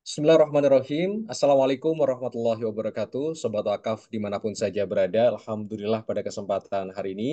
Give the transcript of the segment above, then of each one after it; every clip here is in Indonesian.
Bismillahirrahmanirrahim. Assalamualaikum warahmatullahi wabarakatuh. Sobat Wakaf dimanapun saja berada. Alhamdulillah pada kesempatan hari ini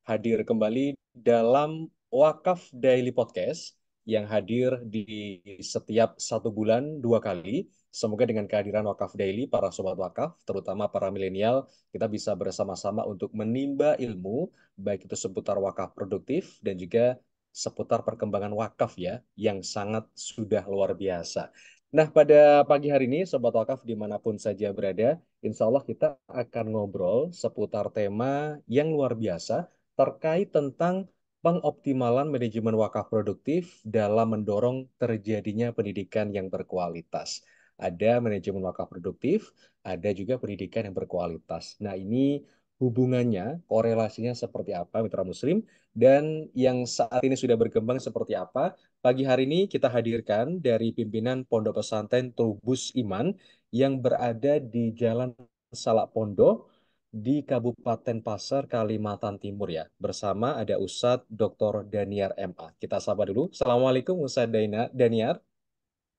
hadir kembali dalam Wakaf Daily Podcast yang hadir di setiap 1 bulan 2 kali. Semoga dengan kehadiran Wakaf Daily, para Sobat Wakaf, terutama para milenial, kita bisa bersama-sama untuk menimba ilmu, baik itu seputar wakaf produktif dan juga seputar perkembangan wakaf ya, yang sangat sudah luar biasa. Nah, pada pagi hari ini, Sobat Wakaf dimanapun saja berada, insya Allah kita akan ngobrol seputar tema yang luar biasa terkait tentang pengoptimalan manajemen wakaf produktif dalam mendorong terjadinya pendidikan yang berkualitas. Ada manajemen wakaf produktif, ada juga pendidikan yang berkualitas. Nah, ini hubungannya, korelasinya seperti apa, Mitra Muslim, dan yang saat ini sudah berkembang seperti apa. Pagi hari ini kita hadirkan dari pimpinan Pondok Pesantren Trubus Iman yang berada di Jalan Salak Pondok di Kabupaten Pasar, Kalimantan Timur ya. Bersama ada Ustadz Dr. Daniar MA. Kita sapa dulu. Assalamualaikum Ustadz Daniar.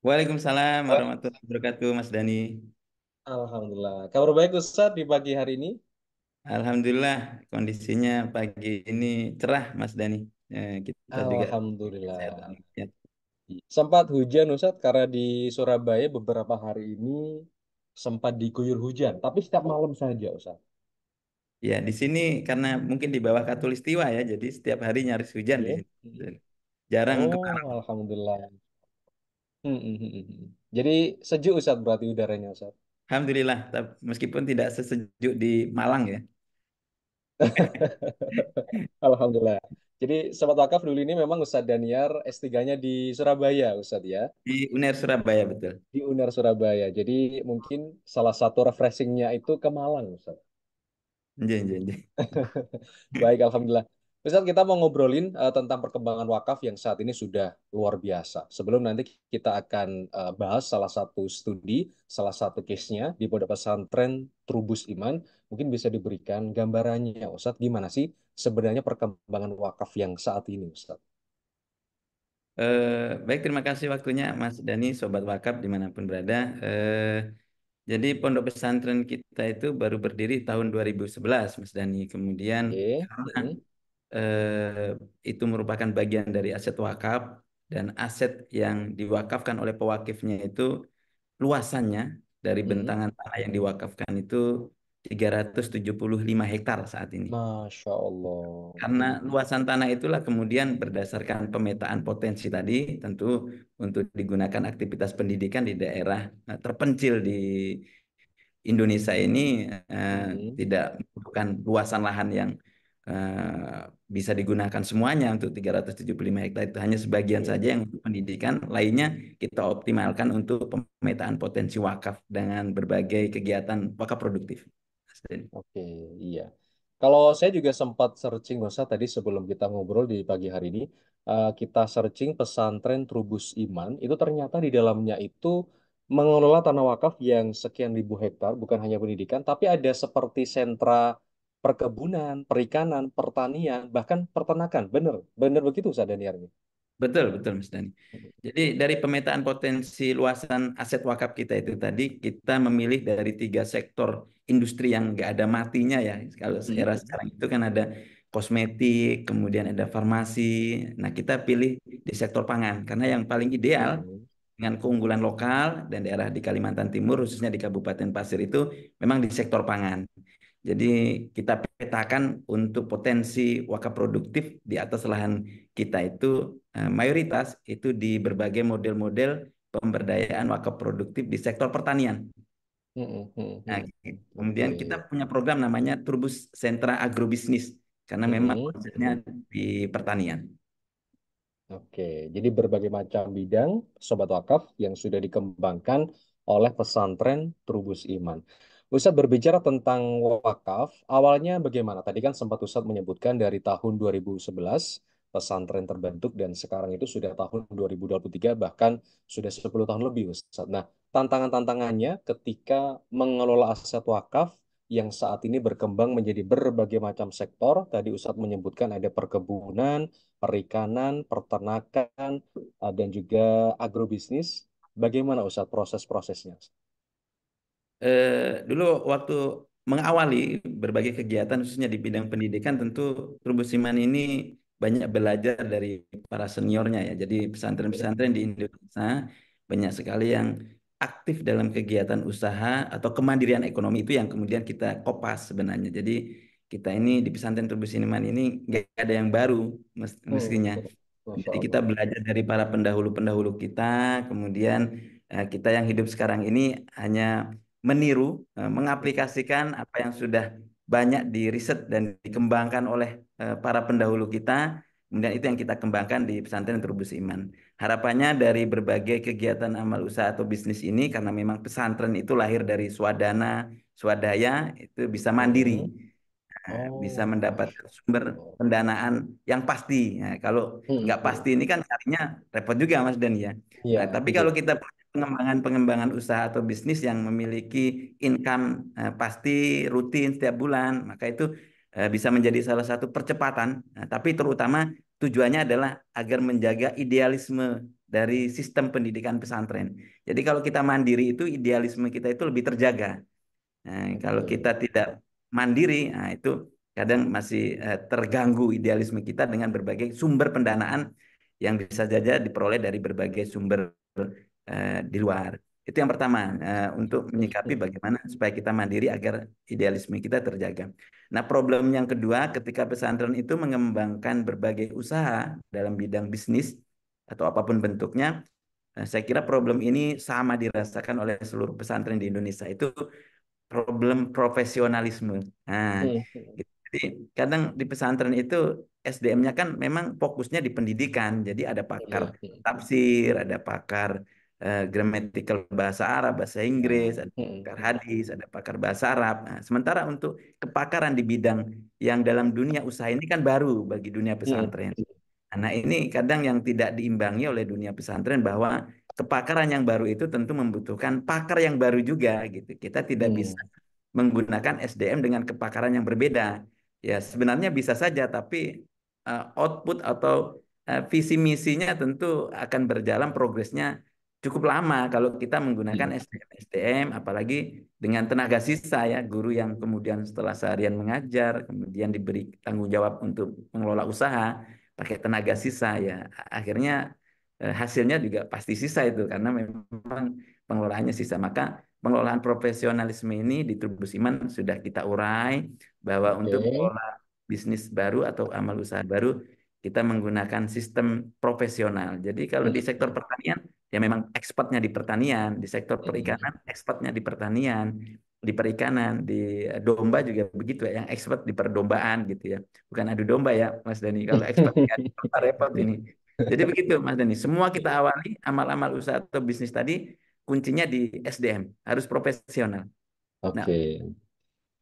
Waalaikumsalam warahmatullahi wabarakatuh, Mas Dani. Alhamdulillah. Kabar baik Ustadz di pagi hari ini? Alhamdulillah kondisinya pagi ini cerah, Mas Dani. Kita juga kesehatan. Alhamdulillah. Ya, Sempat hujan Ustadz karena di Surabaya beberapa hari ini sempat diguyur hujan, tapi setiap malam saja Ustadz. ya, di sini karena mungkin di bawah Katulistiwa ya, jadi setiap hari nyaris hujan di Oke. sini. Jarang Oh, kemarau. alhamdulillah. Jadi sejuk Ustadz berarti udaranya Ustadz. Alhamdulillah, meskipun tidak sesejuk di Malang ya, Alhamdulillah. Jadi Sobat Wakaf dulu ini memang Ustadz Daniar S3-nya di Surabaya Ustadz ya, di UNER Surabaya betul. di UNER Surabaya. Jadi mungkin salah satu refreshingnya itu ke Malang Ustadz. Nggih, nggih, nggih. Baik, Alhamdulillah. Ustadz, kita mau ngobrolin tentang perkembangan wakaf yang saat ini sudah luar biasa. Sebelum nanti kita akan bahas salah satu studi, salah satu case-nya di Pondok Pesantren Trubus Iman, mungkin bisa diberikan gambarannya, Ustadz, gimana sih sebenarnya perkembangan wakaf yang saat ini, Ustadz? Baik, terima kasih waktunya Mas Dani, Sobat Wakaf dimanapun berada. Jadi pondok pesantren kita itu baru berdiri tahun 2011, Mas Dani. Kemudian Oke. karena itu merupakan bagian dari aset wakaf dan aset yang diwakafkan oleh pewakifnya itu luasannya dari Mm-mm. bentangan tanah yang diwakafkan itu 375 hektar saat ini. Masya Allah. Karena luasan tanah itulah kemudian berdasarkan pemetaan potensi tadi tentu untuk digunakan aktivitas pendidikan di daerah terpencil di Indonesia ini Mm-mm. tidak membutuhkan luasan lahan yang bisa digunakan semuanya untuk 375 hektar itu hanya sebagian saja Oke. yang untuk pendidikan, lainnya kita optimalkan untuk pemetaan potensi wakaf dengan berbagai kegiatan wakaf produktif. Oke, iya. Kalau saya juga sempat searching, masa tadi sebelum kita ngobrol di pagi hari ini, kita searching pesantren Trubus Iman, itu ternyata di dalamnya itu mengelola tanah wakaf yang sekian ribu hektar, bukan hanya pendidikan, tapi ada seperti sentra perkebunan, perikanan, pertanian, bahkan peternakan. Bener, bener begitu Ustaz Daniarnya. Betul, betul Mas Dani. Jadi dari pemetaan potensi luasan aset wakaf kita itu tadi, kita memilih dari 3 sektor industri yang nggak ada matinya ya. Kalau era Mm-mm. sekarang itu kan ada kosmetik, kemudian ada farmasi. Nah, kita pilih di sektor pangan karena yang paling ideal Mm-mm. dengan keunggulan lokal dan daerah di Kalimantan Timur, khususnya di Kabupaten Pasir itu memang di sektor pangan. Jadi kita petakan untuk potensi wakaf produktif di atas lahan kita itu mayoritas itu di berbagai model-model pemberdayaan wakaf produktif di sektor pertanian. Mm-mm. Nah, Mm-mm. kemudian kita Oke. punya program namanya Turbus Sentra Agrobisnis karena memang Mm-mm. konsepnya di pertanian. Oke, jadi berbagai macam bidang Sobat Wakaf yang sudah dikembangkan oleh pesantren Trubus Iman. Ustadz berbicara tentang wakaf, awalnya bagaimana? Tadi kan sempat Ustadz menyebutkan dari tahun 2011 pesantren terbentuk dan sekarang itu sudah tahun 2023 bahkan sudah 10 tahun lebih Ustadz. Nah, tantangan-tantangannya ketika mengelola aset wakaf yang saat ini berkembang menjadi berbagai macam sektor. Tadi Ustadz menyebutkan ada perkebunan, perikanan, peternakan, dan juga agrobisnis. Bagaimana Ustadz proses-prosesnya? Dulu waktu mengawali berbagai kegiatan khususnya di bidang pendidikan tentu Trubus Iman ini banyak belajar dari para seniornya ya. Jadi Oke. pesantren-pesantren di Indonesia banyak sekali yang aktif dalam kegiatan usaha atau kemandirian ekonomi itu yang kemudian kita kopas sebenarnya. Jadi kita ini di pesantren Trubus Iman ini nggak ada yang baru mestinya. Masya Jadi kita Allah. belajar dari para pendahulu-pendahulu kita, kemudian kita yang hidup sekarang ini hanya meniru, mengaplikasikan apa yang sudah banyak diriset dan dikembangkan oleh para pendahulu kita. Kemudian itu yang kita kembangkan di pesantren Trubus Iman. Harapannya dari berbagai kegiatan amal usaha atau bisnis ini, karena memang pesantren itu lahir dari swadana, swadaya, itu bisa mandiri, Hmm. bisa Oh, mendapatkan Masya sumber Allah. pendanaan yang pasti. Nah, kalau nggak pasti Hmm. ini kan carinya repot juga Mas Dani ya. Iya, Nah, tapi betul. kalau kita punya pengembangan-pengembangan usaha atau bisnis yang memiliki income pasti rutin setiap bulan, maka itu bisa menjadi salah satu percepatan. Nah, tapi terutama tujuannya adalah agar menjaga idealisme dari sistem pendidikan pesantren. Jadi kalau kita mandiri itu idealisme kita itu lebih terjaga. Nah, kalau kita Oke. tidak mandiri, nah itu kadang masih terganggu idealisme kita dengan berbagai sumber pendanaan yang bisa saja diperoleh dari berbagai sumber di luar. Itu yang pertama, untuk menyikapi Hmm. bagaimana supaya kita mandiri agar idealisme kita terjaga. Nah, problem yang kedua ketika pesantren itu mengembangkan berbagai usaha dalam bidang bisnis atau apapun bentuknya, saya kira problem ini sama dirasakan oleh seluruh pesantren di Indonesia. Itu problem profesionalisme. Nah, Hmm. gitu. Jadi kadang di pesantren itu SDM-nya kan memang fokusnya di pendidikan. Jadi ada pakar Hmm. Hmm. tafsir, ada pakar grammatical bahasa Arab, bahasa Ya. Inggris, ada pakar Hmm. hadis, ada pakar bahasa Arab. Nah, sementara untuk kepakaran di bidang yang dalam dunia usaha ini kan baru bagi dunia Hmm. pesantren. Nah, ini kadang yang tidak diimbangi oleh dunia pesantren bahwa kepakaran yang baru itu tentu membutuhkan pakar yang baru juga gitu. Kita tidak Hmm. bisa menggunakan SDM dengan kepakaran yang berbeda. Ya, sebenarnya bisa saja tapi output atau visi misinya tentu akan berjalan progresnya cukup lama kalau kita menggunakan Hmm. SDM apalagi dengan tenaga sisa ya, guru yang kemudian setelah seharian mengajar kemudian diberi tanggung jawab untuk mengelola usaha pakai tenaga sisa ya akhirnya hasilnya juga pasti sisa itu karena memang pengelolaannya sisa. Maka pengelolaan profesionalisme ini di Trubus Iman sudah kita urai bahwa untuk Oke. mengelola bisnis baru atau amal usaha baru kita menggunakan sistem profesional. Jadi kalau di sektor Hmm. pertanian ya memang expertnya di pertanian, di sektor Hmm. perikanan expertnya di pertanian, di perikanan, di domba juga begitu ya, yang expert di perdombaan gitu ya. Bukan adu domba ya, Mas Dani. Kalau expert di adu domba repot ini. Jadi begitu, Mas Dani. Semua kita awali amal-amal usaha atau bisnis tadi kuncinya di SDM, harus profesional. Nah, Oke.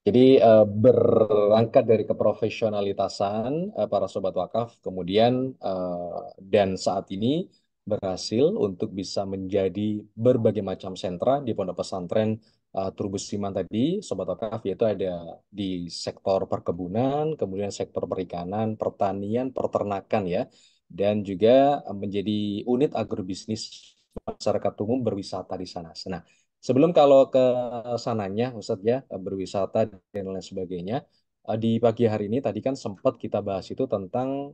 Jadi berangkat dari keprofesionalitasan para sobat wakaf, kemudian dan saat ini berhasil untuk bisa menjadi berbagai macam sentra di pondok pesantren Trubus Iman tadi, sobat wakaf, yaitu ada di sektor perkebunan, kemudian sektor perikanan, pertanian, peternakan ya, dan juga menjadi unit agrobisnis masyarakat umum berwisata di sana. Nah, sebelum kalau ke sananya, Ustadz ya, berwisata dan lain sebagainya, di pagi hari ini tadi kan sempat kita bahas itu tentang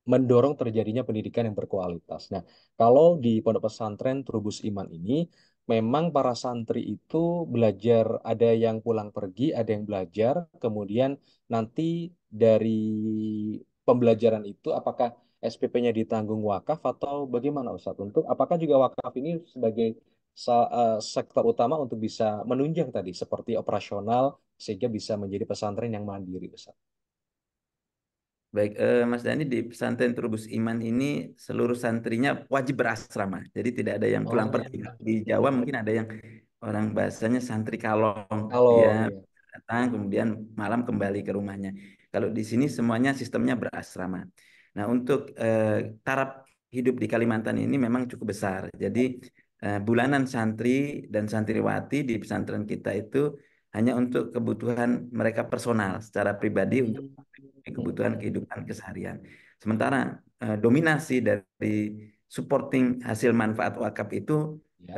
mendorong terjadinya pendidikan yang berkualitas. Nah, kalau di pondok pesantren Trubus Iman ini, memang para santri itu belajar, ada yang pulang pergi, ada yang belajar, kemudian nanti dari pembelajaran itu, apakah SPP-nya ditanggung wakaf atau bagaimana Ustadz? Untuk apakah juga wakaf ini sebagai sektor utama untuk bisa menunjang tadi, seperti operasional, sehingga bisa menjadi pesantren yang mandiri, Ustadz? baik, Mas Dani di pesantren Trubus Iman ini seluruh santrinya wajib berasrama. Jadi tidak ada yang pulang Oh, pergi. Di Jawa mungkin ada yang orang bahasanya santri kalong. Dia kalau ya. datang kemudian malam kembali ke rumahnya. Kalau di sini semuanya sistemnya berasrama. Nah, untuk taraf hidup di Kalimantan ini memang cukup besar. Jadi bulanan santri dan santriwati di pesantren kita itu hanya untuk kebutuhan mereka personal secara pribadi untuk Hmm. kebutuhan kehidupan keseharian. Sementara dominasi dari supporting hasil manfaat wakaf itu Ya.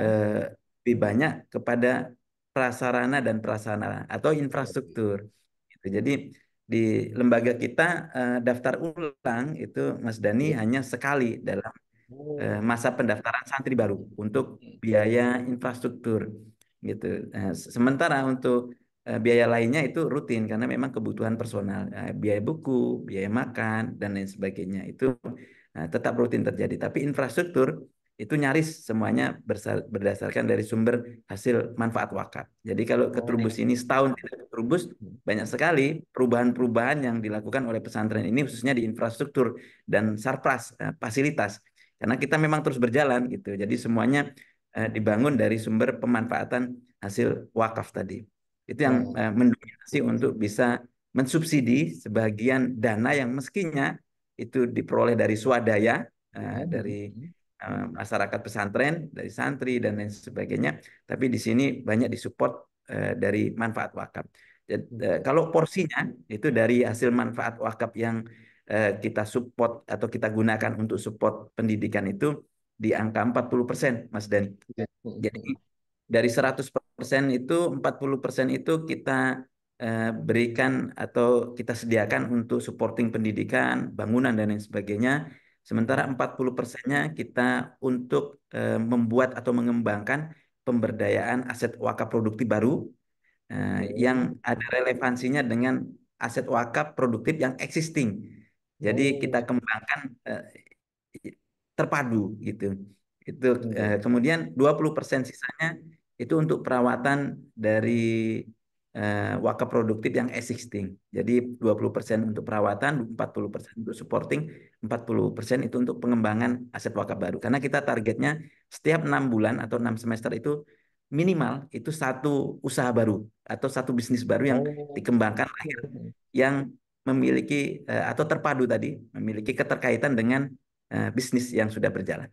lebih banyak kepada prasarana dan prasarana atau Oke. infrastruktur. Gitu. Jadi di lembaga kita daftar ulang itu Mas Dani Oke. hanya sekali dalam Oh. masa pendaftaran santri baru Hmm. untuk Hmm. biaya infrastruktur gitu. Sementara untuk biaya lainnya itu rutin karena memang kebutuhan personal, biaya buku, biaya makan dan lain sebagainya itu tetap rutin terjadi. Tapi infrastruktur itu nyaris semuanya berdasarkan dari sumber hasil manfaat wakaf. Jadi kalau ke Oh. Trubus ini setahun tidak ke Trubus, Hmm. banyak sekali perubahan-perubahan yang dilakukan oleh pesantren ini khususnya di infrastruktur dan sarpras fasilitas karena kita memang terus berjalan gitu. Jadi semuanya dibangun dari sumber pemanfaatan hasil wakaf tadi. Itu yang Nah. mendominasi untuk bisa mensubsidi sebagian dana yang mestinya itu diperoleh dari swadaya, Hmm. dari Hmm. Hmm. masyarakat pesantren, dari santri dan lain sebagainya. Tapi di sini banyak disupport dari manfaat wakaf. Jadi, kalau porsinya itu dari hasil manfaat wakaf yang kita support atau kita gunakan untuk support pendidikan itu di angka 40%, Mas Dan. Ya. Hmm. Jadi Hmm. dari 100% itu 40% itu kita berikan atau kita sediakan untuk supporting pendidikan, bangunan dan lain sebagainya. Sementara Hmm. 40%-nya kita untuk membuat atau mengembangkan pemberdayaan aset wakaf produktif baru yang Oh. ada relevansinya dengan aset wakaf produktif yang existing. Jadi kita Oh. kembangkan terpadu gitu. Itu Oke. kemudian 20% sisanya itu untuk perawatan dari wakaf produktif yang existing. Jadi 20% untuk perawatan, 40% untuk supporting, 40% itu untuk pengembangan aset wakaf baru. Karena kita targetnya setiap 6 bulan atau 6 semester itu minimal itu satu usaha baru atau satu bisnis baru yang Oh. dikembangkan yang memiliki atau terpadu tadi, memiliki keterkaitan dengan bisnis yang sudah berjalan.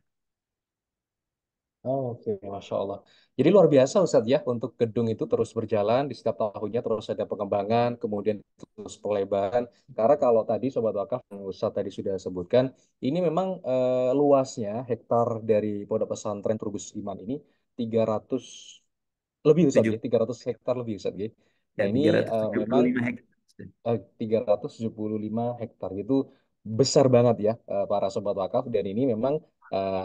Oh, oke, Masya Allah. Jadi luar biasa Ustadz ya, untuk gedung itu terus berjalan, di setiap tahunnya terus ada pengembangan, kemudian terus pelebaran. Karena kalau tadi Sobat Wakaf, yang Ustadz tadi sudah sebutkan, ini memang luasnya hektar dari Pondok Pesantren Trubus Iman ini 300 lebih Ustadz ya, Tujuh, 300 hektar lebih Ustadz ya. ya Nah ini tiga ratus tujuh puluh memang lima hektar. 375 hektar itu besar banget ya para sobat wakaf dan ini memang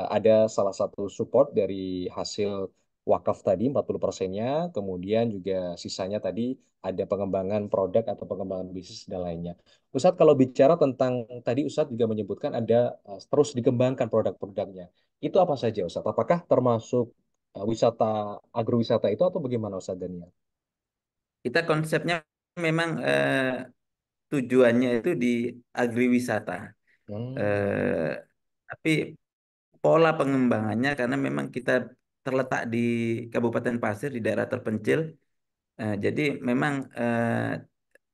ada salah satu support dari hasil wakaf tadi 40%-nya kemudian juga sisanya tadi ada pengembangan produk atau pengembangan bisnis dan lainnya. Ustadz kalau bicara tentang tadi Ustadz juga menyebutkan ada terus dikembangkan produk-produknya. Itu apa saja Ustadz? Apakah termasuk wisata agrowisata itu atau bagaimana Ustadz Daniel? Kita konsepnya memang tujuannya itu di agriwisata. Hmm. Eh, tapi pola pengembangannya karena memang kita terletak di Kabupaten Pasir di daerah terpencil. Jadi memang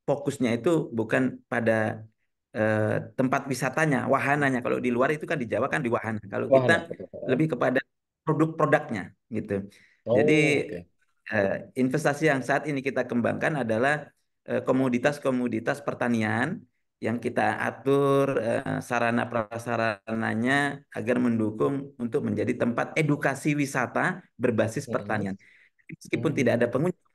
fokusnya itu bukan pada eh, tempat wisatanya, wahananya. Kalau di luar itu kan di Jawa kan di wahana. Kalau kita Wahana, betul. lebih kepada produk-produknya gitu. Jadi Oh, oke. eh, investasi yang saat ini kita kembangkan adalah komoditas-komoditas pertanian yang kita atur sarana prasarananya agar mendukung untuk menjadi tempat edukasi wisata berbasis Mm-mm. pertanian. Meskipun tidak ada Hmm. pengunjung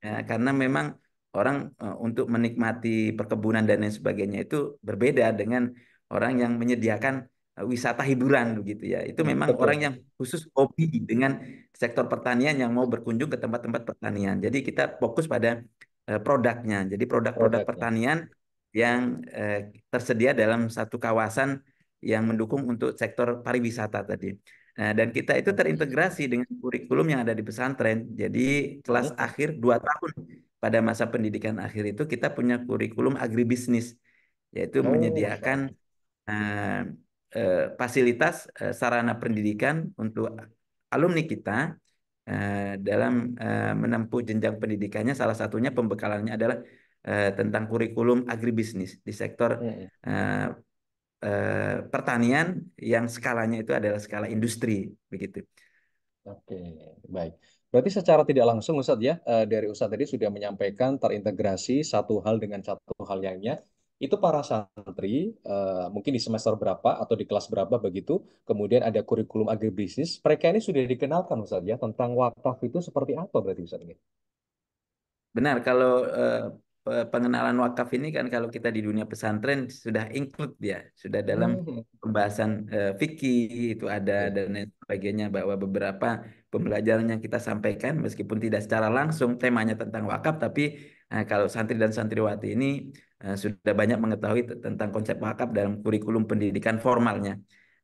ya, karena memang orang untuk menikmati perkebunan dan lain sebagainya itu berbeda dengan orang yang menyediakan wisata hiburan begitu ya. Itu memang orang Betul. yang khusus hobi dengan sektor pertanian yang mau berkunjung ke tempat-tempat pertanian. Jadi kita fokus pada produknya. Jadi produk-produk Produknya. pertanian yang tersedia dalam satu kawasan yang mendukung untuk sektor pariwisata tadi. Nah, dan kita itu Oke. terintegrasi dengan kurikulum yang ada di pesantren. Jadi kelas Mm-mm. akhir 2 tahun pada masa pendidikan akhir itu kita punya kurikulum agribisnis, yaitu Oh, Masya menyediakan Allah. eh, fasilitas sarana pendidikan untuk alumni kita dalam menempuh jenjang pendidikannya. Salah satunya pembekalannya adalah tentang kurikulum agribisnis di sektor Mm-mm. eh, pertanian yang skalanya itu adalah skala industri begitu. Oke, baik. Berarti secara tidak langsung Ustadz ya, dari Ustadz tadi sudah menyampaikan terintegrasi satu hal dengan satu hal lainnya. itu para santri mungkin di semester berapa atau di kelas berapa begitu, kemudian ada kurikulum agribisnis, mereka ini sudah dikenalkan Ustaz ya tentang wakaf itu seperti apa berarti Ustaz ya? Benar, kalau pengenalan wakaf ini kan kalau kita di dunia pesantren sudah include dia, sudah dalam Hmm, pembahasan fikih itu ada ya. dan lain sebagainya bahwa beberapa pembelajaran yang kita sampaikan meskipun tidak secara langsung temanya tentang wakaf, tapi kalau santri dan santriwati ini sudah banyak mengetahui tentang konsep wakaf dalam kurikulum pendidikan formalnya.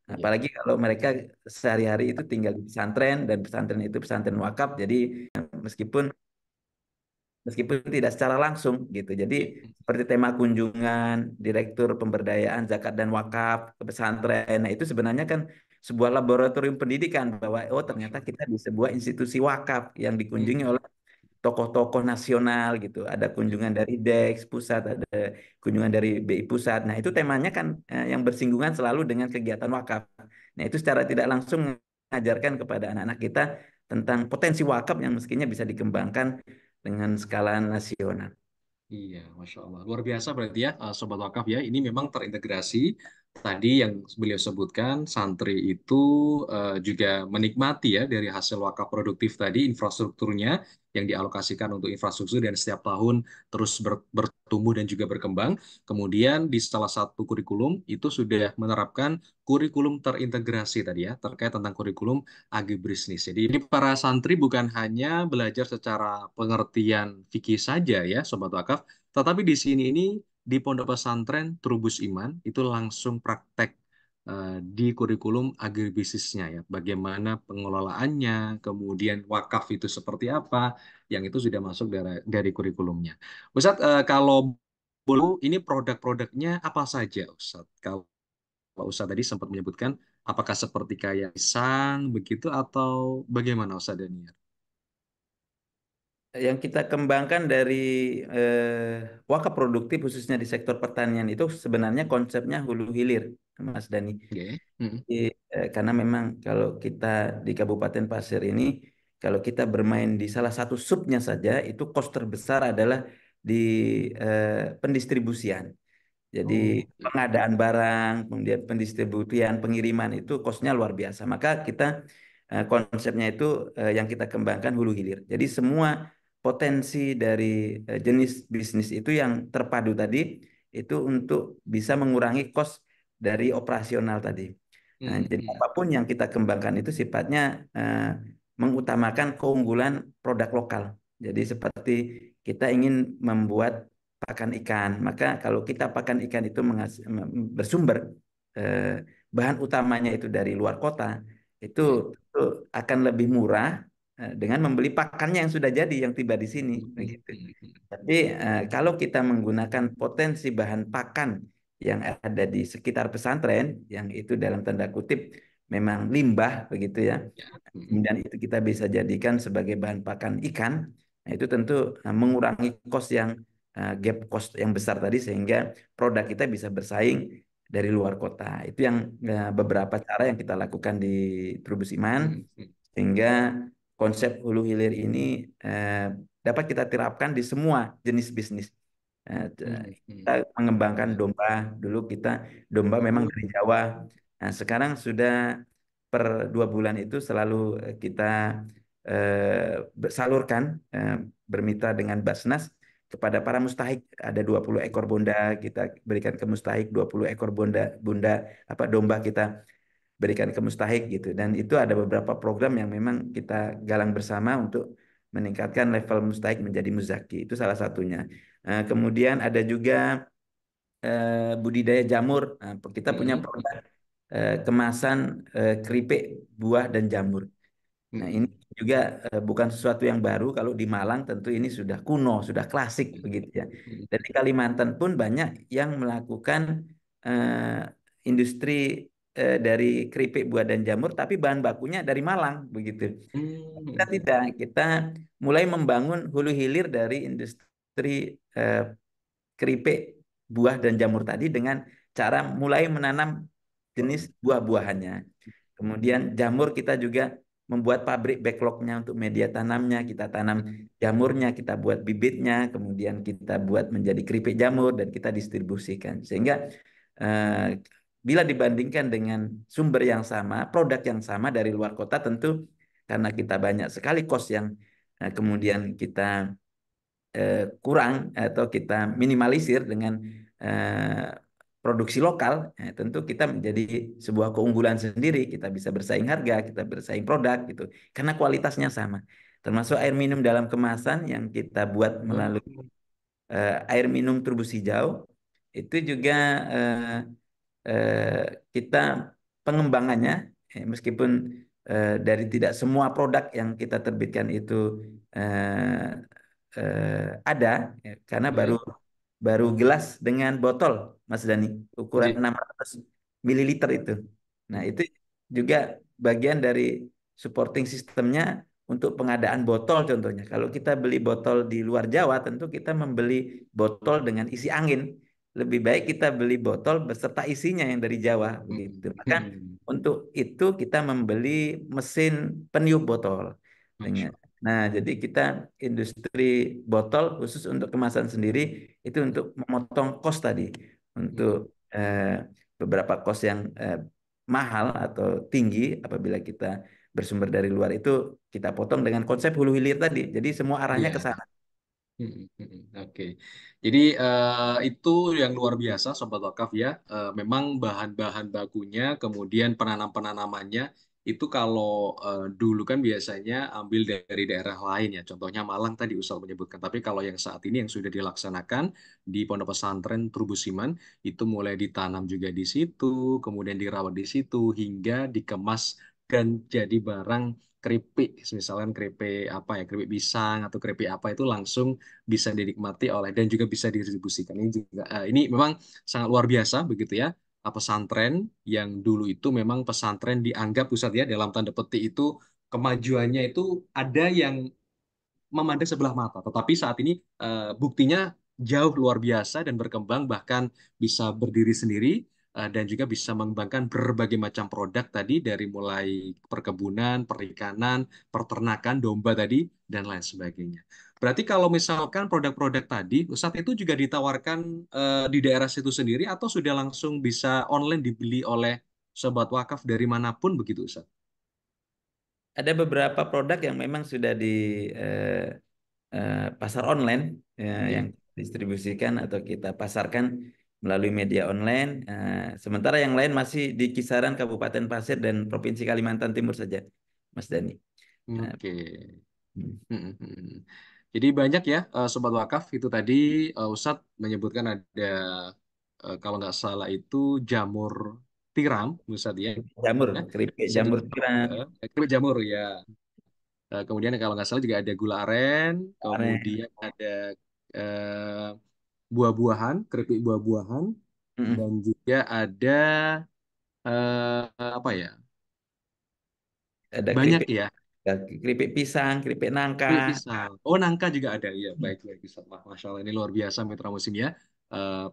Ya. Apalagi kalau mereka sehari-hari itu tinggal di pesantren dan pesantren itu pesantren wakaf, jadi meskipun meskipun tidak secara langsung gitu. Jadi Ya. seperti tema kunjungan Direktur Pemberdayaan Zakat dan Wakaf ke pesantren. Nah, itu sebenarnya kan sebuah laboratorium pendidikan bahwa oh ternyata Masya Allah. kita di sebuah institusi wakaf yang dikunjungi Hmm, oleh tokoh-tokoh nasional gitu. Ada ya. kunjungan dari DEX pusat, ada kunjungan dari BI pusat. Nah, itu temanya kan yang bersinggungan selalu dengan kegiatan wakaf. Nah, itu secara tidak langsung mengajarkan kepada anak-anak kita tentang potensi wakaf yang mestinya bisa dikembangkan dengan skala nasional. Iya, Masya Allah. Luar biasa berarti ya, Sobat Wakaf ya. Ini memang terintegrasi. Tadi yang beliau sebutkan, santri itu juga menikmati ya dari hasil wakaf produktif tadi, infrastrukturnya yang dialokasikan untuk infrastruktur dan setiap tahun terus bertumbuh dan juga berkembang. Kemudian di salah satu kurikulum itu sudah menerapkan kurikulum terintegrasi tadi ya, terkait tentang kurikulum agribisnis. Jadi ini para santri bukan hanya belajar secara pengertian fikih saja ya, Sobat Wakaf, tetapi di sini ini di Pondok Pesantren Trubus Iman itu langsung praktek di kurikulum agribisnisnya ya. Bagaimana pengelolaannya, kemudian wakaf itu seperti apa, yang itu sudah masuk dari kurikulumnya. Ustadz, kalau boleh, ini produk-produknya apa saja, Ustadz? Kalau Ustadz tadi sempat menyebutkan, apakah seperti kayak pisang begitu atau bagaimana Ustadz Daniel? Yang kita kembangkan dari wakaf produktif khususnya di sektor pertanian itu sebenarnya konsepnya hulu hilir, Mas Dani. Oke. Hmm. Jadi, karena memang kalau kita di Kabupaten Pasir ini, kalau kita bermain di salah satu subnya saja, itu kos terbesar adalah di pendistribusian. Jadi Oh, oke. pengadaan barang, kemudian pendistribusian, pengiriman itu kosnya luar biasa. Maka kita konsepnya itu yang kita kembangkan hulu hilir. Jadi semua potensi dari jenis bisnis itu yang terpadu tadi itu untuk bisa mengurangi kos dari operasional tadi. Nah, Hmm, jadi hmm, apapun yang kita kembangkan itu sifatnya eh, mengutamakan keunggulan produk lokal. Jadi seperti kita ingin membuat pakan ikan. Maka kalau kita pakan ikan itu bersumber eh, bahan utamanya itu dari luar kota, ya. itu akan lebih murah dengan membeli pakannya yang sudah jadi yang tiba di sini Hmm, hmm, begitu. hmm, hmm. Tapi kalau kita menggunakan potensi bahan pakan yang ada di sekitar pesantren, yang itu dalam tanda kutip memang limbah begitu ya, Ya. Hmm, kemudian itu kita bisa jadikan sebagai bahan pakan ikan. Nah, itu tentu mengurangi cost yang gap cost yang besar tadi sehingga produk kita bisa bersaing dari luar kota. Itu yang beberapa cara yang kita lakukan di Trubus Iman hmm, hmm, sehingga konsep hulu hilir ini eh, dapat kita terapkan di semua jenis bisnis. hmm, Kita hmm. mengembangkan Ya. domba dulu kita domba memang Oh, dari Jawa. Nah, sekarang sudah per 2 bulan itu selalu kita salurkan bermitra dengan Basnas kepada para mustahik. Ada 20 ekor bunda kita berikan ke mustahik, 20 ekor bunda bunda apa domba kita berikan ke mustahik gitu. Dan itu ada beberapa program yang memang kita galang bersama untuk meningkatkan level mustahik menjadi muzaki. Itu salah satunya. Kemudian ada juga budidaya jamur. Nah, kita punya hmm, produk kemasan keripik buah dan jamur. Nah, ini hmm, juga bukan sesuatu yang baru. Kalau di Malang tentu ini sudah kuno, sudah klasik hmm, begitu ya. hmm, Dan di Kalimantan pun banyak yang melakukan industri dari keripik buah dan jamur, tapi bahan bakunya dari Malang begitu. hmm, Kita hmm. tidak, kita mulai membangun hulu hilir dari industri eh, keripik buah dan jamur tadi dengan cara mulai menanam jenis buah-buahannya. Kemudian jamur kita juga membuat pabrik backlognya untuk media tanamnya, kita tanam jamurnya, kita buat bibitnya, kemudian kita buat menjadi keripik jamur dan kita distribusikan. Sehingga eh, bila dibandingkan dengan sumber yang sama, produk yang sama dari luar kota, tentu karena kita banyak sekali kos yang kemudian kita kurang atau kita minimalisir dengan eh, produksi lokal, tentu kita menjadi sebuah keunggulan sendiri. Kita bisa bersaing harga, kita bersaing produk gitu, karena kualitasnya sama. Termasuk air minum dalam kemasan yang kita buat melalui air minum turbus hijau, itu juga eh, kita pengembangannya, meskipun dari tidak semua produk yang kita terbitkan itu eh, ada, ya, karena baru Ya. baru gelas dengan botol, Mas Dani, ukuran Ji. 600 mililiter itu. Nah, itu juga bagian dari supporting sistemnya untuk pengadaan botol contohnya. Kalau kita beli botol di luar Jawa, tentu kita membeli botol dengan isi angin. Lebih baik kita beli botol beserta isinya yang dari Jawa begitu. Maka untuk itu kita membeli mesin peniup botol dengan. Masya Nah, jadi kita industri botol khusus untuk kemasan sendiri itu untuk memotong kos tadi, untuk eh, beberapa kos yang mahal atau tinggi apabila kita bersumber dari luar itu kita potong dengan konsep hulu hilir tadi. Jadi semua arahnya ke Allah. sana. Oke, jadi itu yang luar biasa Sobat Wakaf ya. Memang bahan-bahan bakunya, kemudian penanam-penanamannya itu kalau dulu kan biasanya ambil dari daerah lain ya. Contohnya Malang tadi Ustaz menyebutkan. Tapi kalau yang saat ini yang sudah dilaksanakan di Pondok Pesantren Trubusiman itu mulai ditanam juga di situ, kemudian dirawat di situ hingga dikemas dan jadi barang keripik, misalkan keripik apa ya, keripik pisang atau keripik apa itu langsung bisa dinikmati oleh dan juga bisa didistribusikan. Ini juga ini memang sangat luar biasa begitu ya. Pesantren yang dulu itu memang pesantren dianggap pusat ya dalam tanda petik itu kemajuannya itu ada yang memandang sebelah mata. Tetapi saat ini buktinya jauh luar biasa dan berkembang bahkan bisa berdiri sendiri dan juga bisa mengembangkan berbagai macam produk tadi dari mulai perkebunan, perikanan, peternakan, domba tadi dan lain sebagainya. Berarti kalau misalkan produk-produk tadi, Ustadz itu juga ditawarkan di daerah situ sendiri atau sudah langsung bisa online dibeli oleh sobat wakaf dari manapun begitu Ustadz? Ada beberapa produk yang memang sudah di pasar online yang Oke. distribusikan atau kita pasarkan melalui media online. Sementara yang lain masih di kisaran Kabupaten Pasir dan Provinsi Kalimantan Timur saja, Mas Dani. Eh, Oke. hmm, Jadi banyak ya Sobat Wakaf itu tadi Ustadz menyebutkan ada kalau nggak salah itu jamur tiram Ustadz ya. Jamur, Ya, keripik bisa jamur tiram, keripik jamur ya. Kemudian kalau nggak salah juga ada gula aren, aren. kemudian ada eh, buah-buahan, keripik buah-buahan, Mm-mm. dan juga ada apa ya? Ada Banyak keripik, ya. keripik pisang, keripik nangka. Keripik pisang. Oh, nangka juga ada. Iya, baik, baik. Bisa. Wah, Masya Allah, ini luar biasa Mitra Musim ya.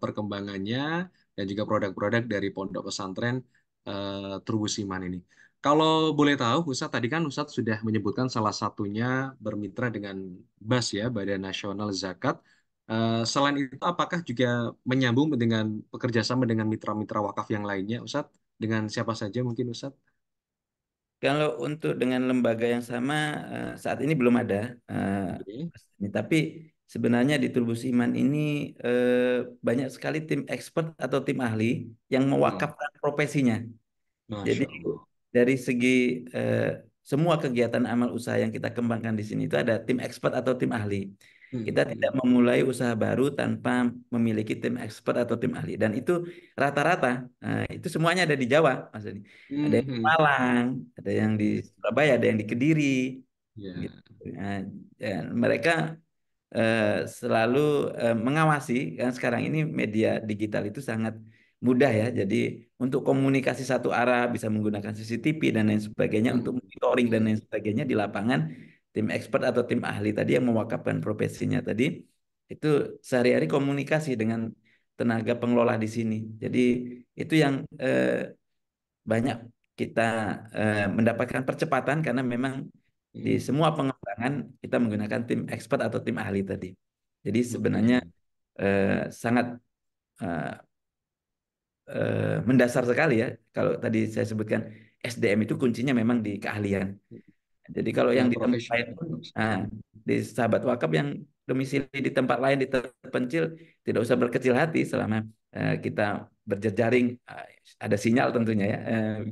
Perkembangannya dan juga produk-produk dari Pondok Pesantren Trubusiman ini. Kalau boleh tahu, Ustadz, tadi kan Ustadz sudah menyebutkan salah satunya bermitra dengan BAS ya, Badan Nasional Zakat. Selain itu, apakah juga menyambung dengan bekerja sama dengan mitra-mitra wakaf yang lainnya, Ustadz? Dengan siapa saja mungkin, Ustadz? Kalau untuk dengan lembaga yang sama saat ini belum ada. eh, Oke. Tapi sebenarnya di Turbus Iman ini eh, banyak sekali tim expert atau tim ahli yang Hmm. mewakafkan profesinya. Jadi Masya Allah. dari segi eh, semua kegiatan amal usaha yang kita kembangkan di sini itu ada tim expert atau tim ahli. Kita tidak Hmm. memulai usaha baru tanpa memiliki tim expert atau tim ahli. Dan itu rata-rata itu semuanya ada di Jawa, Mas Dani. Ada Hmm. yang di Hmm. Malang, ada yang di Surabaya, ada yang di Kediri, gitu. Ya. Nah, dan mereka eh, selalu mengawasi kan sekarang ini media digital itu sangat mudah ya. Jadi untuk komunikasi satu arah bisa menggunakan CCTV dan lain sebagainya untuk Hmm. monitoring dan lain Hmm. sebagainya di lapangan tim expert atau tim ahli tadi yang mewakafkan profesinya tadi itu sehari-hari komunikasi dengan tenaga pengelola di sini. Jadi itu yang banyak kita mendapatkan percepatan karena memang di Hmm. semua pengembangan kita menggunakan tim expert atau tim ahli tadi. Jadi sebenarnya Oke. sangat mendasar sekali ya. Kalau tadi saya sebutkan SDM itu kuncinya memang di keahlian. Jadi kalau yang Yang di tempat lain profesional. pun, nah, di sahabat wakaf yang domisili di tempat lain di terpencil, tidak usah berkecil hati selama kita berjejaring, ada sinyal tentunya ya,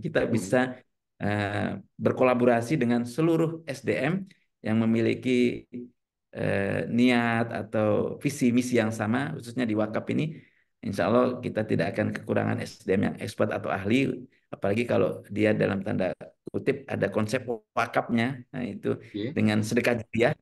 kita bisa Hmm. berkolaborasi dengan seluruh SDM yang memiliki niat atau visi misi yang sama, khususnya di wakaf ini. Insya Allah kita tidak akan kekurangan SDM yang expert atau ahli, apalagi kalau dia dalam tanda kutip ada konsep wakafnya. Nah, itu Oke. dengan sedekah jariah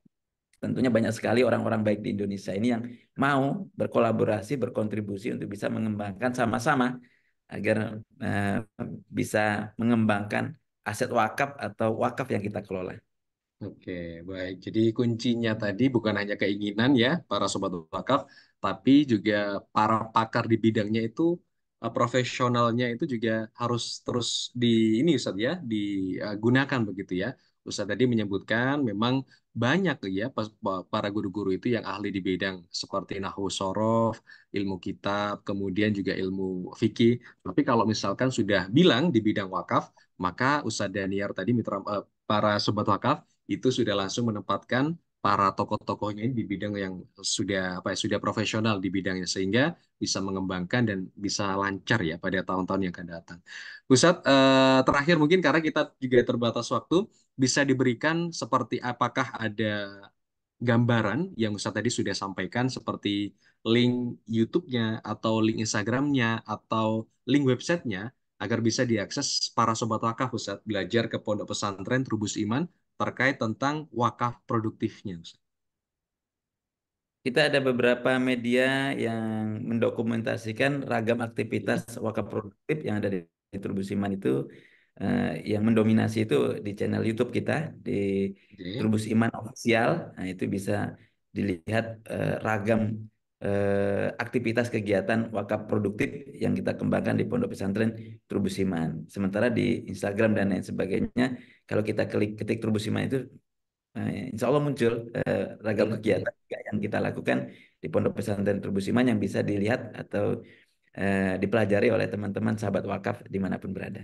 tentunya banyak sekali orang-orang baik di Indonesia ini yang mau berkolaborasi, berkontribusi untuk bisa mengembangkan sama-sama agar eh, bisa mengembangkan aset wakaf atau wakaf yang kita kelola. Oke, baik. Jadi kuncinya tadi bukan hanya keinginan ya para sobat wakaf, tapi juga para pakar di bidangnya itu profesionalnya itu juga harus terus di ini Ustaz ya, digunakan begitu ya. Ustaz tadi menyebutkan memang banyak ya para guru-guru itu yang ahli di bidang seperti nahwu sorof, ilmu kitab, kemudian juga ilmu fikih. Tapi kalau misalkan sudah bilang di bidang wakaf, maka Ustaz Daniar tadi para sobat wakaf itu sudah langsung menempatkan para tokoh-tokohnya ini di bidang yang sudah apa ya, sudah profesional di bidangnya sehingga bisa mengembangkan dan bisa lancar ya pada tahun-tahun yang akan datang. Ustadz, terakhir mungkin karena kita juga terbatas waktu, bisa diberikan seperti apakah ada gambaran yang Ustadz tadi sudah sampaikan seperti link YouTube-nya atau link Instagram-nya atau link websitenya agar bisa diakses para sobat wakaf Ustadz belajar ke Pondok Pesantren Trubus Iman terkait tentang wakaf produktifnya, Ustaz. Kita ada beberapa media yang mendokumentasikan ragam aktivitas Oke, wakaf produktif yang ada di Trubus Iman itu, eh, yang mendominasi itu di channel YouTube kita di oke, Trubus Iman Official. Nah, itu bisa dilihat ragam aktivitas kegiatan wakaf produktif yang kita kembangkan di Pondok Pesantren Trubus Iman. Sementara di Instagram dan lain sebagainya, kalau kita klik ketik Trubus Iman itu, insya Allah muncul ragam oke. kegiatan juga yang kita lakukan di Pondok Pesantren Trubus Iman yang bisa dilihat atau dipelajari oleh teman-teman sahabat wakaf dimanapun berada.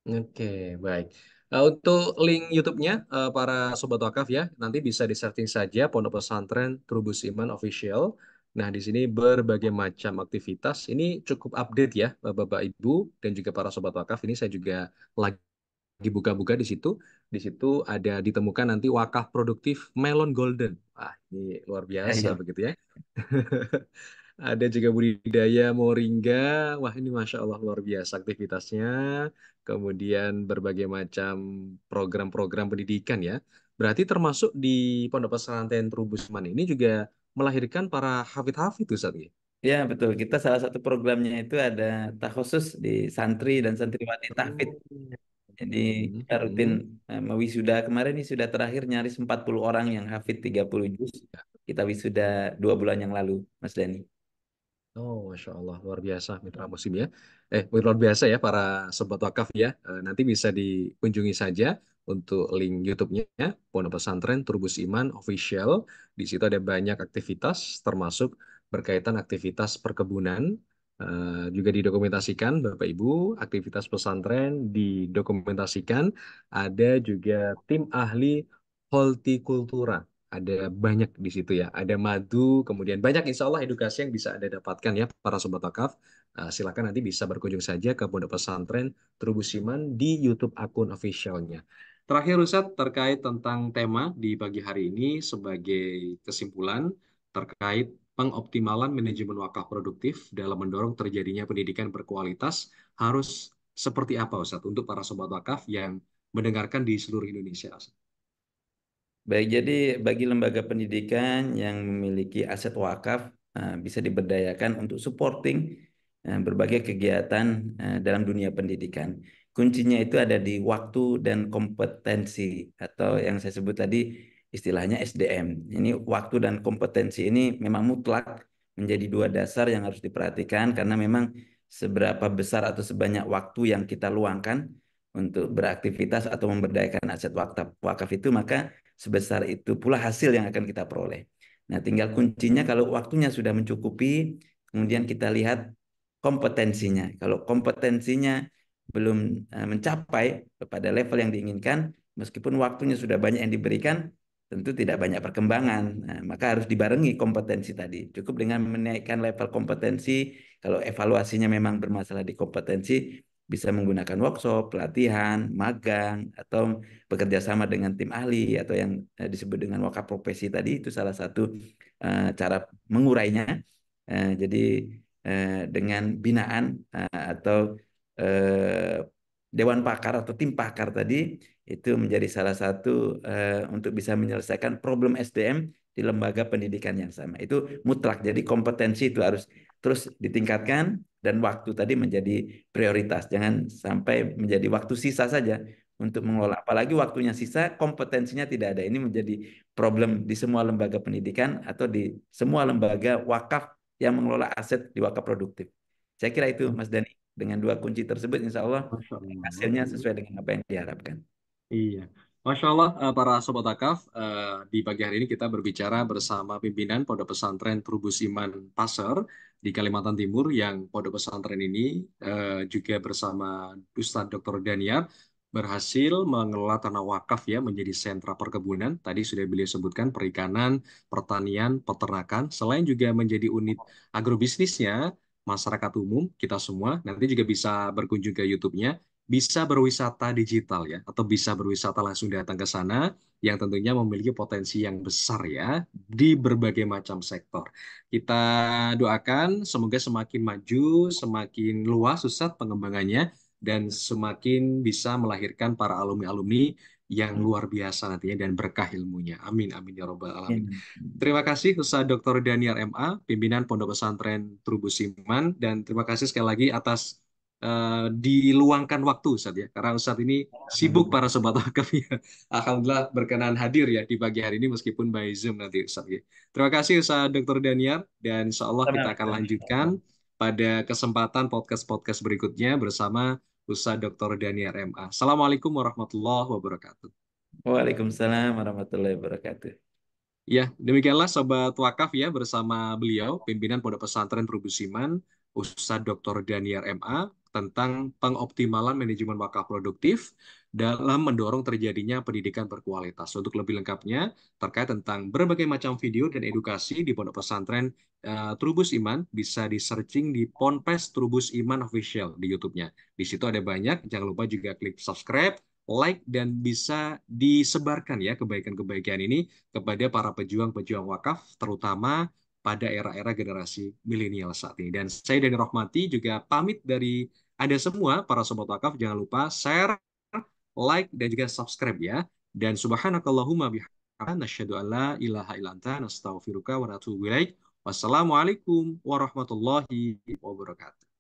Oke, baik. Untuk link YouTube-nya para sobat wakaf ya, nanti bisa di searching saja Pondok Pesantren Trubus Iman Official. Nah, di sini berbagai macam aktivitas. Ini cukup update ya, Bapak Ibu dan juga para sobat wakaf. Ini saya juga lagi buka-buka di situ. Di situ ada ditemukan nanti wakaf produktif Melon Golden. Wah, ini luar biasa Iya. begitu ya. Ada juga budidaya moringa. Wah, ini Masya Allah luar biasa aktivitasnya. Kemudian berbagai macam program-program pendidikan ya. Berarti termasuk di Pondok Pesantren Trubusman ini juga melahirkan para hafid-hafid tuh saat ini. Ya, betul. Kita salah satu programnya itu ada takhusus di santri dan santriwati tahfidz. Oh. Jadi Hmm, kita rutin hmm. mewisuda. Kemarin ini sudah terakhir nyaris 40 orang yang hafid 30 juz. Kita wisuda 2 bulan yang lalu, Mas Dani. Oh, Masya Allah, luar biasa Mitra Musim ya. Luar biasa ya para sobat wakaf ya. Nanti bisa dikunjungi saja untuk link YouTube-nya, Pondok Pesantren Trubus Iman Official. Di situ ada banyak aktivitas, termasuk berkaitan aktivitas perkebunan. Juga didokumentasikan, Bapak Ibu, aktivitas pesantren didokumentasikan. Ada juga tim ahli hortikultura, ada banyak di situ ya. Ada madu, kemudian banyak insya Allah edukasi yang bisa Anda dapatkan ya para sobat wakaf. Silakan nanti bisa berkunjung saja ke Pondok Pesantren Trubus Iman di YouTube akun officialnya. Terakhir Ustadz, terkait tentang tema di pagi hari ini sebagai kesimpulan terkait pengoptimalan manajemen wakaf produktif dalam mendorong terjadinya pendidikan berkualitas harus seperti apa Ustadz untuk para sobat wakaf yang mendengarkan di seluruh Indonesia, Ustadz? Baik, jadi bagi lembaga pendidikan yang memiliki aset wakaf bisa diberdayakan untuk supporting berbagai kegiatan dalam dunia pendidikan. Kuncinya itu ada di waktu dan kompetensi atau yang saya sebut tadi istilahnya SDM. Ini waktu dan kompetensi ini memang mutlak menjadi 2 dasar yang harus diperhatikan karena memang seberapa besar atau sebanyak waktu yang kita luangkan untuk beraktivitas atau memberdayakan aset wakaf itu, maka sebesar itu pula hasil yang akan kita peroleh. Nah, tinggal kuncinya kalau waktunya sudah mencukupi, kemudian kita lihat kompetensinya. Kalau kompetensinya belum mencapai pada level yang diinginkan, meskipun waktunya sudah banyak yang diberikan, tentu tidak banyak perkembangan. Nah, maka harus dibarengi kompetensi tadi. Cukup dengan menaikkan level kompetensi, kalau evaluasinya memang bermasalah di kompetensi, bisa menggunakan workshop, pelatihan, magang, atau bekerja sama dengan tim ahli, atau yang disebut dengan wakaf profesi tadi, itu salah satu cara mengurainya. Jadi dengan binaan atau eh, dewan pakar atau tim pakar tadi, itu menjadi salah satu untuk bisa menyelesaikan problem SDM di lembaga pendidikan yang sama. Itu mutlak. Jadi kompetensi itu harus terus ditingkatkan dan waktu tadi menjadi prioritas. Jangan sampai menjadi waktu sisa saja untuk mengelola. Apalagi waktunya sisa, kompetensinya tidak ada. Ini menjadi problem di semua lembaga pendidikan atau di semua lembaga wakaf yang mengelola aset di wakaf produktif. Saya kira itu, Mas Dani. Dengan dua kunci tersebut, insya Allah Masya Allah. hasilnya sesuai dengan apa yang diharapkan. Iya, Masya Allah, para Sobat Akaf, di pagi hari ini kita berbicara bersama pimpinan Pondok Pesantren Trubus Iman Pasir di Kalimantan Timur, yang pondok pesantren ini juga bersama Ustadz Dr. Daniar berhasil mengelola tanah wakaf ya menjadi sentra perkebunan. Tadi sudah beliau sebutkan perikanan, pertanian, peternakan, selain juga menjadi unit agrobisnisnya, masyarakat umum, kita semua nanti juga bisa berkunjung ke YouTube-nya, bisa berwisata digital ya, atau bisa berwisata langsung datang ke sana, yang tentunya memiliki potensi yang besar ya di berbagai macam sektor. Kita doakan semoga semakin maju, semakin luas Ustadz pengembangannya, dan semakin bisa melahirkan para alumni-alumni yang luar biasa nantinya dan berkah ilmunya. Amin, amin ya robbal alamin. Terima kasih Ustadz Dr. Daniar MA, pimpinan Pondok Pesantren Trubus Iman, dan terima kasih sekali lagi atas diluangkan waktu Ustadz ya, karena Ustadz ini sibuk para sobat wakaf ya. Alhamdulillah berkenan hadir ya di pagi hari ini meskipun by Zoom nanti Ustadz ya. Terima kasih Ustadz Dr. Daniar, dan insya Allah kita akan lanjutkan pada kesempatan podcast-podcast berikutnya bersama Ustadz Dr. Daniar MA. Assalamualaikum warahmatullahi wabarakatuh. Waalaikumsalam warahmatullahi wabarakatuh. Ya, demikianlah Sobat Wakaf ya bersama beliau, pimpinan Pondok Pesantren Trubusiman, Ustadz Dr. Daniar MA, tentang pengoptimalan manajemen wakaf produktif dalam mendorong terjadinya pendidikan berkualitas. Untuk lebih lengkapnya terkait tentang berbagai macam video dan edukasi di Pondok Pesantren Trubus Iman, bisa di searching di Ponpes Trubus Iman Official di YouTube-nya. Di situ ada banyak, jangan lupa juga klik subscribe, like, dan bisa disebarkan ya kebaikan-kebaikan ini kepada para pejuang-pejuang wakaf, terutama pada era-era generasi milenial saat ini. Dan saya Dani Rohmati juga pamit dari Anda semua, para sobat wakaf, jangan lupa share, like, dan juga subscribe ya. Dan subhanakallahumma bihamdika nasyhadu an la ilaha illa anta nastaghfiruka wa natubu ilaik. Wassalamualaikum warahmatullahi wabarakatuh.